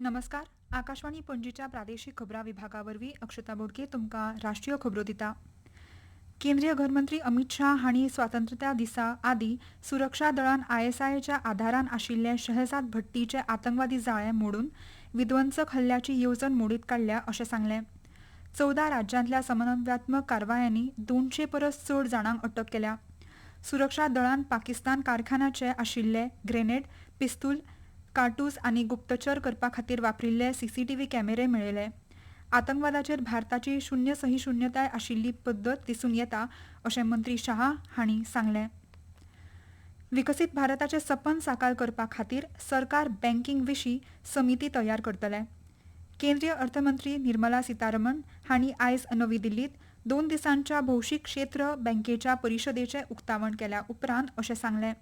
नमस्कार. आकाशवाणी पणजीच्या प्रादेशीक खबरां विभागावरवीं अक्षता बोडके तुमकां राष्ट्रीय खबरो दिता. केंद्रीय गृहमंत्री अमित शाह हांणी स्वातंत्र्या दिसा आदीं सुरक्षा दळान आयएसआयच्या आधारान आशिल्ले शहजाद भट्टीचे आतंकवादी जाळे मोडून विध्वंसक हल्ल्याची येवजण मोडीत काडल्या अशें सांगलें. 14 राज्यांतल्या समन्वयात्मक कारवायांनी 200 परस चड जाणांक अटक केल्या. सुरक्षा दळान पाकिस्तान कारखान्याचे आशिल्ले ग्रेनेड, पिस्तूल, कार्टूज आनी गुप्तचर करपा खातीर वापरिल्ले सीसीटीव्ही कॅमेरे मेळयले. आतंकवादाचेर भारताची शून्य सहिष्णुताय आशिल्ली पद्दत दिसून येता अशें मंत्री शाह हांणी सांगलें. विकसीत भारताचें सपन साकार करपा खातीर सरकार बँकिंग विशीं समिती तयार करतले. केंद्रीय अर्थमंत्री निर्मला सीतारमण हांणी आयज नवी दिल्लीत 2 दिसांच्या भौशीक क्षेत्र बँकेच्या परिशदेचें उक्तावण केल्या उपरांत अशें सांगलें.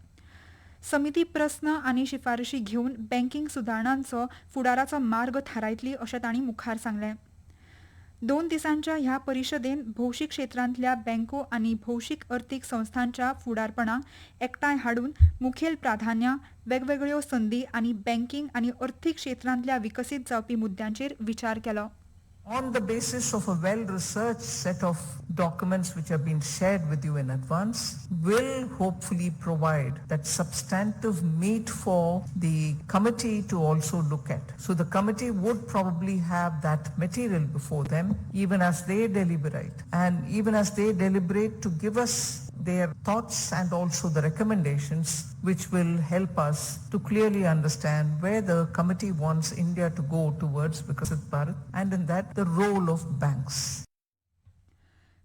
समिती प्रस्न आनी शिफारशी घेवन बँकिंग सुदारणांचो फुडाराचो मार्ग थारायतली अशें तांणी मुखार सांगलें. 2 दिसांच्या ह्या परिशदेन भौशीक क्षेत्रांतल्या बँको आनी भौशीक अर्थीक संस्थांच्या फुडारपणाक एकठांय हाडून मुखेल प्राधान्यां, वेगवेगळ्यो संदी आनी बँकिंग आनी अर्थीक क्षेत्रांतल्या विकसीत जावपी मुद्द्यांचेर विचार केलो. On the basis of a well-researched set of documents which have been shared with you in advance, will hopefully provide that substantive meat for the committee to also look at. So the committee would probably have that material before them even as they deliberate. And even as they deliberate to give us their thoughts and also the recommendations which will help us to clearly understand where the committee wants India to go towards Viksit Bharat and in that the role of banks.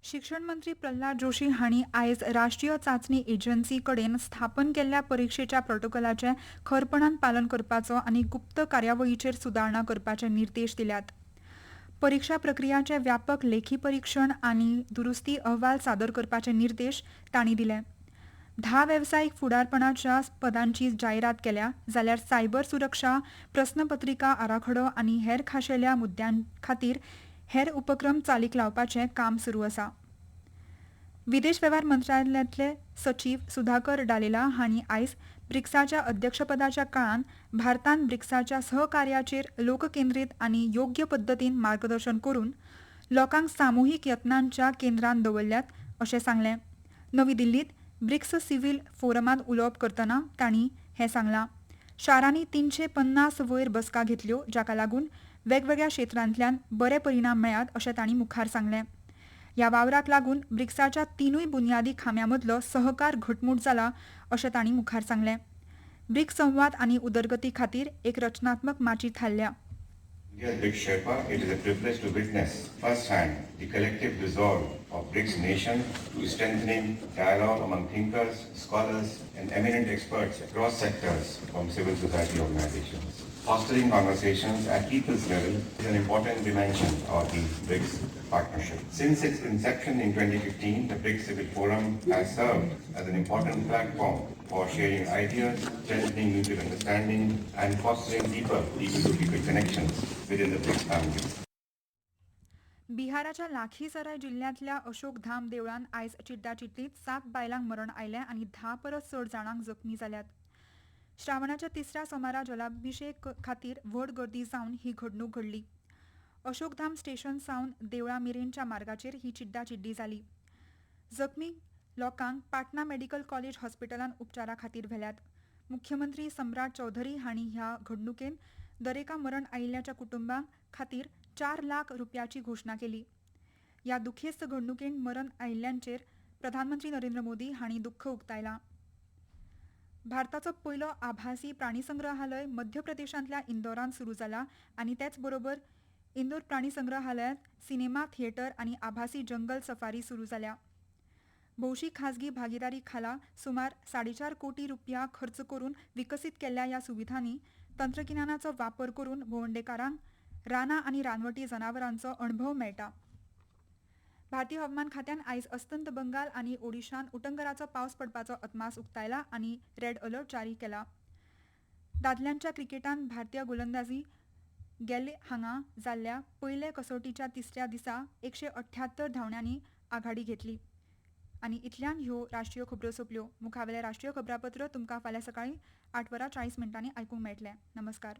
शिक्षण मंत्री प्रल्हाद जोशी हांणी आयज राष्ट्रीय चांचणी agency कडेन स्थापन केल्ल्या परीक्षेच्या प्रोटोकॉलाचें खरपणान पालन करपाचो आनी गुप्त कार्यावळीचेर सुदारणा करपाचे निर्देश दिल्यात. परीक्षा प्रक्रियाचे व्यापक लेखी परीक्षण आनी दुरुस्ती अहवाल सादर करपाचे निर्देश तांणी दिले. 10 वेवसायीक फुडारपणाच्या पदांची जायरात केल्या जाल्यार सायबर सुरक्षा, प्रस्नपत्रिका आराखडो आनी हेर खाशेल्या मुद्द्यां खातीर हेर उपक्रम चालीक लावपाचें काम सुरू आसा. विदेश वेव्हार मंत्रालयातले सचीव सुधाकर डालेला हांणी आयज ब्रिक्साच्या अध्यक्षपदाच्या काळान भारतान ब्रिक्साच्या सहकार्याचेर लोककेंद्रीत आनी योग्य पद्दतीन मार्गदर्शन करून लोकांक सामुहीक यत्नांच्या केंद्रांत दवरल्यात अशें सांगलें. नवी दिल्लीत ब्रिक्स सिव्हील फोरमांत उलोवप करतना तांणी हें सांगलां. शारांनी 350 वयर बसका घेतल्यो जाका लागून वेगवेगळ्या क्षेत्रांतल्यान बरे परिणाम मेळ्ळ्यात अशें तांणी मुखार सांगलें. ह्या वावराक लागून ब्रिक्साच्या 3 बुन्यादी खांब्यां मदलो सहकार घटमूट जाला अशें तांणी मुखार सांगलें. ब्रिक्स संवाद आनी उदरगती खातीर एक रचनात्मक माची थारल्या. Dear BRICS Sherpa, it is a privilege to witness firsthand the collective resolve of BRICS nation to strengthening dialogue among thinkers, scholars and eminent experts across sectors from civil society organizations. Fostering conversations at people's level is an important dimension of the BRICS partnership. Since its inception in 2015, the BRICS Civil Forum has served as an important platform for sharing ideas, strengthening mutual understanding and fostering deeper people-to-people connections within the BRICS family. बिहाराच्या लाखीसराय जिल्ह्यातल्या अशोकधाम देवळान आयज चिड्डाचिड्डीत 7 बायलांक मरण आयलें आनी 10 परस चड जाणांक जखमी जाल्यात. श्रावणाच्या 3ऱ्या सोमारा जलाभिषेक खातीर व्हड गर्दी जावन ही घडणूक घडली. अशोकधाम स्टेशन सावन देवळा मेरेनच्या मार्गाचेर ही चिड्डाचिड्डी जाली. जखमी लोकांक पाटणा मेडिकल कॉलेज हॉस्पिटलांत उपचारा खातीर व्हेल्यात. मुख्यमंत्री सम्राट चौधरी हांणी ह्या घडणुकेन दरेका मरण आयिल्ल्याच्या कुटुंबां खातीर 4 लाख रुपयाची घोशणा केली. ह्या दुखेस्त घडणुकेन मरण आयिल्ल्यांचेर प्रधानमंत्री नरेंद्र मोदी हांणी दुख्ख उक्तायलां. भारताचो पयलो आभासी प्राणीसंग्रहालय मध्य प्रदेशांतल्या इंदोरांत सुरू जाला आनी तेच बरोबर इंदोर प्राणीसंग्रहालयांत सिनेमा थिएटर आनी आभासी जंगल सफारी सुरू जाल्या. भौशीक खाजगी भागीदारी खाला सुमार 4.5 कोटी रुपया खर्च करून विकसीत केल्ल्या ह्या सुविधांनी तंत्रगिन्यानाचो वापर करून भोंवडेकारांक रानां आनी रानवटी जनावरांचो अणभव मेळटा. भारतीय हवामान खात्यान आयज अस्तंत बंगाल आनी ओडिशांत उटंगराचो पावस पडपाचो अदमास उक्तायला आनी रेड अलर्ट जारी केला. दादल्यांच्या क्रिकेटांत भारतीय गोलंदाजी गेल हांगा जाल्ल्या पयले कसोटीच्या 3ऱ्या दिसा 178 धांवड्यांनी आघाडी घेतली. आनी इतल्यान ह्यो राष्ट्रीय खबरो सोंपल्यो. मुखावेलें राष्ट्रीय खबरापत्र तुमकां फाल्यां सकाळीं 8:40 आयकूंक मेळटलें. नमस्कार.